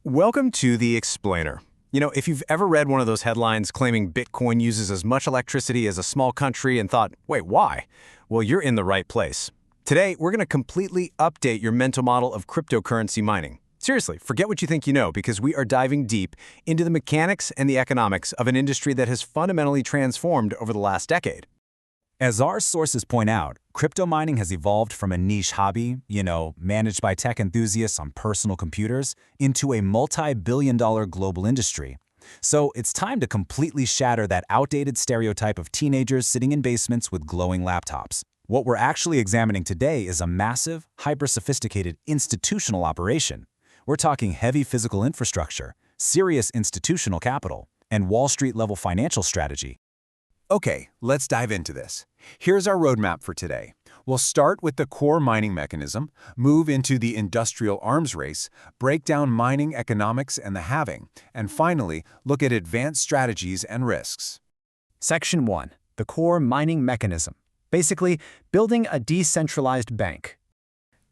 Welcome to The Explainer. If you've ever read one of those headlines claiming Bitcoin uses as much electricity as a small country and thought, wait, why? Well, you're in the right place. Today, we're going to completely update your mental model of cryptocurrency mining. Seriously, forget what you think you know, because we are diving deep into the mechanics and the economics of an industry that has fundamentally transformed over the last decade. As our sources point out, crypto mining has evolved from a niche hobby, managed by tech enthusiasts on personal computers, into a multi-billion-dollar global industry. So it's time to completely shatter that outdated stereotype of teenagers sitting in basements with glowing laptops. What we're actually examining today is a massive, hyper-sophisticated institutional operation. We're talking heavy physical infrastructure, serious institutional capital, and Wall Street-level financial strategy. Okay, let's dive into this. Here's our roadmap for today. We'll start with the core mining mechanism, move into the industrial arms race, break down mining economics and the halving, and finally, look at advanced strategies and risks. Section 1. The core mining mechanism. Basically, building a decentralized bank.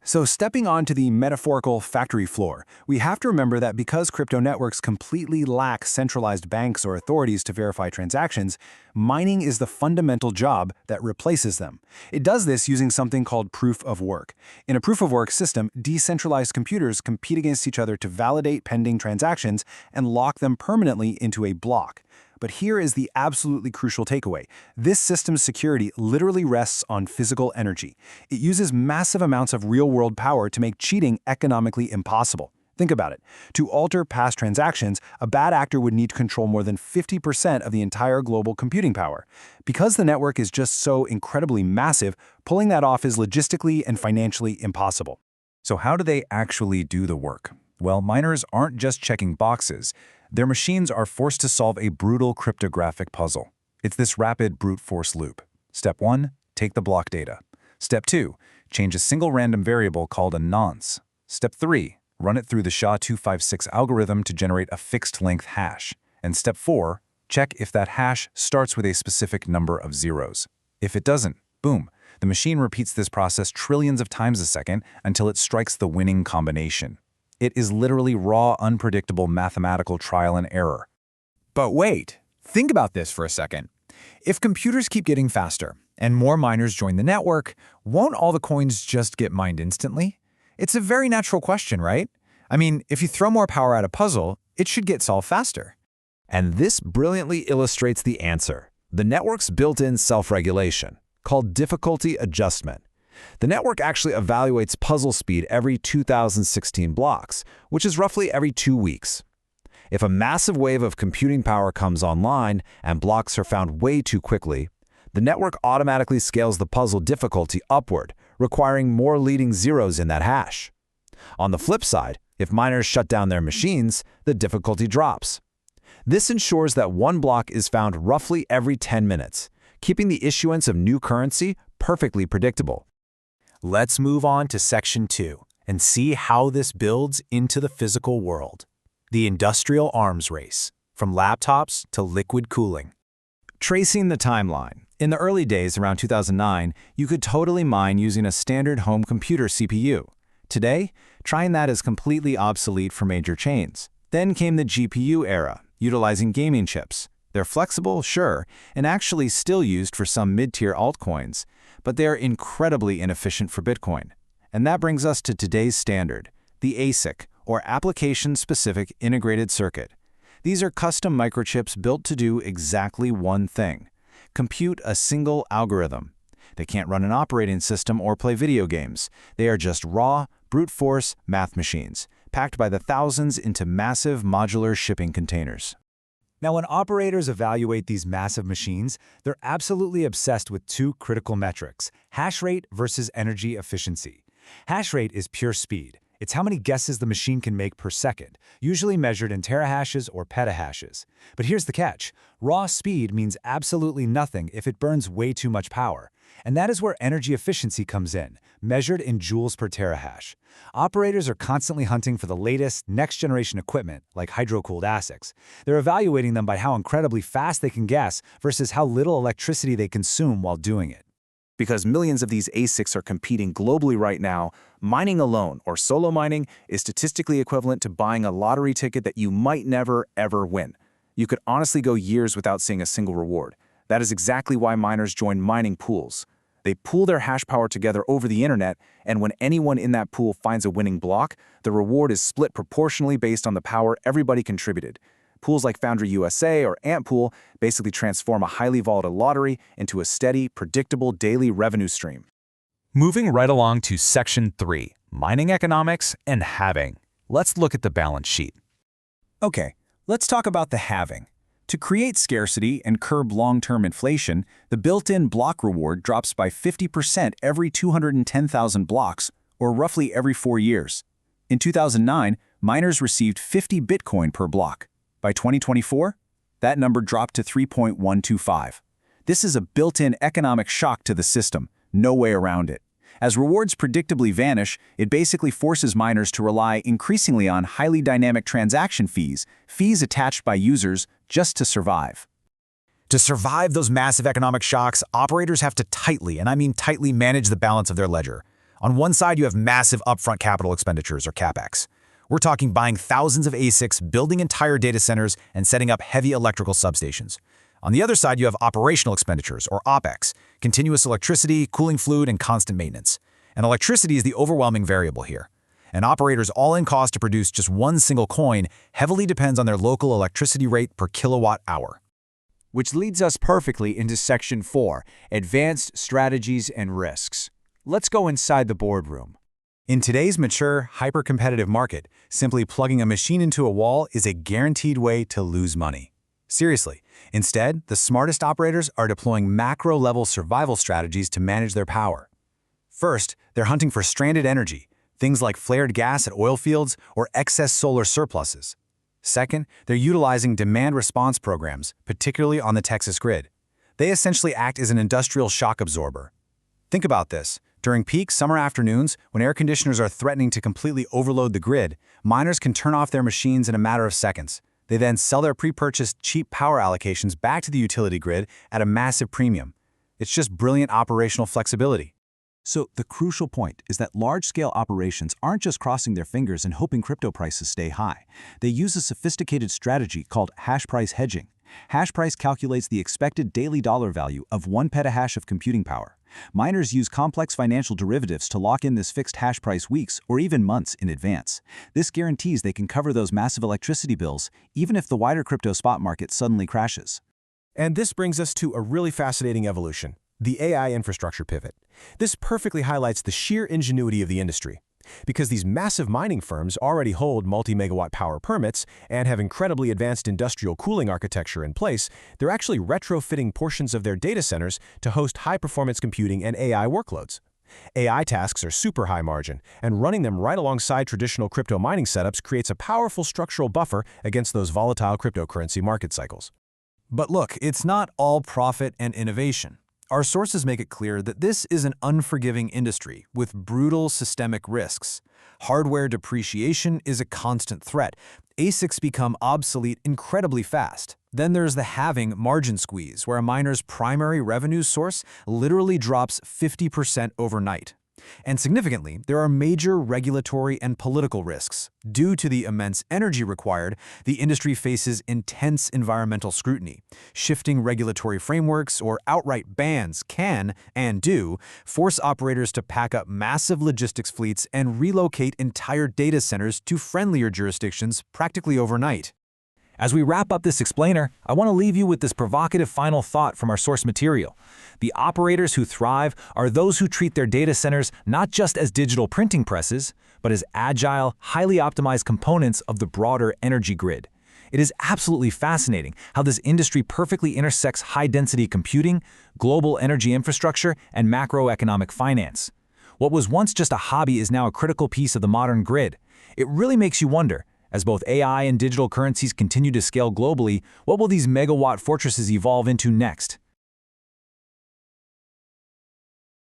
So stepping onto the metaphorical factory floor, we have to remember that because crypto networks completely lack centralized banks or authorities to verify transactions, mining is the fundamental job that replaces them. It does this using something called proof of work. In a proof of work system, decentralized computers compete against each other to validate pending transactions and lock them permanently into a block. But here is the absolutely crucial takeaway. This system's security literally rests on physical energy. It uses massive amounts of real-world power to make cheating economically impossible. Think about it. To alter past transactions, a bad actor would need to control more than 50% of the entire global computing power. Because the network is just so incredibly massive, pulling that off is logistically and financially impossible. So how do they actually do the work? Well, miners aren't just checking boxes. Their machines are forced to solve a brutal cryptographic puzzle. It's this rapid brute force loop. Step 1, take the block data. Step 2, change a single random variable called a nonce. Step 3, run it through the SHA-256 algorithm to generate a fixed-length hash. And Step 4, check if that hash starts with a specific number of zeros. If it doesn't, boom, the machine repeats this process trillions of times a second until it strikes the winning combination. It is literally raw, unpredictable mathematical trial and error. But wait, think about this for a second. If computers keep getting faster and more miners join the network, won't all the coins just get mined instantly? It's a very natural question, right? I mean, if you throw more power at a puzzle, it should get solved faster. And this brilliantly illustrates the answer: the network's built-in self-regulation, called difficulty adjustment. The network actually evaluates puzzle speed every 2016 blocks, which is roughly every 2 weeks. If a massive wave of computing power comes online and blocks are found way too quickly, the network automatically scales the puzzle difficulty upward, requiring more leading zeros in that hash. On the flip side, if miners shut down their machines, the difficulty drops. This ensures that one block is found roughly every 10 minutes, keeping the issuance of new currency perfectly predictable. Let's move on to Section 2 and see how this builds into the physical world. The industrial arms race, from laptops to liquid cooling. Tracing the timeline. In the early days, around 2009, you could totally mine using a standard home computer CPU. Today, trying that is completely obsolete for major chains. Then came the GPU era, utilizing gaming chips. They're flexible, sure, and actually still used for some mid-tier altcoins, but they're incredibly inefficient for Bitcoin. And that brings us to today's standard, the ASIC, or Application-Specific Integrated Circuit. These are custom microchips built to do exactly one thing: compute a single algorithm. They can't run an operating system or play video games. They are just raw, brute force math machines, packed by the thousands into massive modular shipping containers. Now, when operators evaluate these massive machines, they're absolutely obsessed with two critical metrics: hash rate versus energy efficiency. Hash rate is pure speed. It's how many guesses the machine can make per second, usually measured in terahashes or petahashes. But here's the catch: raw speed means absolutely nothing if it burns way too much power. And that is where energy efficiency comes in, measured in joules per terahash. Operators are constantly hunting for the latest, next-generation equipment, like hydro-cooled ASICs. They're evaluating them by how incredibly fast they can guess versus how little electricity they consume while doing it. Because millions of these ASICs are competing globally right now, mining alone, or solo mining, is statistically equivalent to buying a lottery ticket that you might never, ever win. You could honestly go years without seeing a single reward. That is exactly why miners join mining pools. They pool their hash power together over the internet, and when anyone in that pool finds a winning block, the reward is split proportionally based on the power everybody contributed. Pools like Foundry USA or Antpool basically transform a highly volatile lottery into a steady, predictable daily revenue stream. Moving right along to Section 3, Mining Economics and Halving. Let's look at the balance sheet. Okay, let's talk about the halving. To create scarcity and curb long-term inflation, the built-in block reward drops by 50% every 210,000 blocks, or roughly every 4 years. In 2009, miners received 50 Bitcoin per block. By 2024, that number dropped to 3.125. This is a built-in economic shock to the system, no way around it. As rewards predictably vanish, it basically forces miners to rely increasingly on highly dynamic transaction fees attached by users just to survive. To survive those massive economic shocks, operators have to tightly, and I mean tightly, manage the balance of their ledger. On one side, you have massive upfront capital expenditures, or CapEx. We're talking buying thousands of ASICs, building entire data centers, and setting up heavy electrical substations. On the other side, you have operational expenditures, or OpEx, continuous electricity, cooling fluid, and constant maintenance. And electricity is the overwhelming variable here. An operator's all-in cost to produce just one single coin heavily depends on their local electricity rate per kilowatt hour. Which leads us perfectly into Section 4, Advanced Strategies and Risks. Let's go inside the boardroom. In today's mature, hyper-competitive market, simply plugging a machine into a wall is a guaranteed way to lose money. Seriously, instead, the smartest operators are deploying macro-level survival strategies to manage their power. First, they're hunting for stranded energy, things like flared gas at oil fields or excess solar surpluses. Second, they're utilizing demand response programs, particularly on the Texas grid. They essentially act as an industrial shock absorber. Think about this. During peak summer afternoons, when air conditioners are threatening to completely overload the grid, miners can turn off their machines in a matter of seconds. They then sell their pre-purchased cheap power allocations back to the utility grid at a massive premium. It's just brilliant operational flexibility. So the crucial point is that large-scale operations aren't just crossing their fingers and hoping crypto prices stay high. They use a sophisticated strategy called hash price hedging. Hash price calculates the expected daily dollar value of 1 petahash of computing power. Miners use complex financial derivatives to lock in this fixed hash price weeks or even months in advance. This guarantees they can cover those massive electricity bills, even if the wider crypto spot market suddenly crashes. And this brings us to a really fascinating evolution, the AI infrastructure pivot. This perfectly highlights the sheer ingenuity of the industry. Because these massive mining firms already hold multi-megawatt power permits and have incredibly advanced industrial cooling architecture in place, they're actually retrofitting portions of their data centers to host high-performance computing and AI workloads. AI tasks are super high margin, and running them right alongside traditional crypto mining setups creates a powerful structural buffer against those volatile cryptocurrency market cycles. But look, it's not all profit and innovation. Our sources make it clear that this is an unforgiving industry with brutal systemic risks. Hardware depreciation is a constant threat. ASICs become obsolete incredibly fast. Then there's the halving margin squeeze, where a miner's primary revenue source literally drops 50% overnight. And significantly, there are major regulatory and political risks. Due to the immense energy required, the industry faces intense environmental scrutiny. Shifting regulatory frameworks or outright bans can, and do, force operators to pack up massive logistics fleets and relocate entire data centers to friendlier jurisdictions practically overnight. As we wrap up this explainer, I want to leave you with this provocative final thought from our source material. The operators who thrive are those who treat their data centers not just as digital printing presses, but as agile, highly optimized components of the broader energy grid. It is absolutely fascinating how this industry perfectly intersects high-density computing, global energy infrastructure, and macroeconomic finance. What was once just a hobby is now a critical piece of the modern grid. It really makes you wonder, as both AI and digital currencies continue to scale globally, what will these megawatt fortresses evolve into next?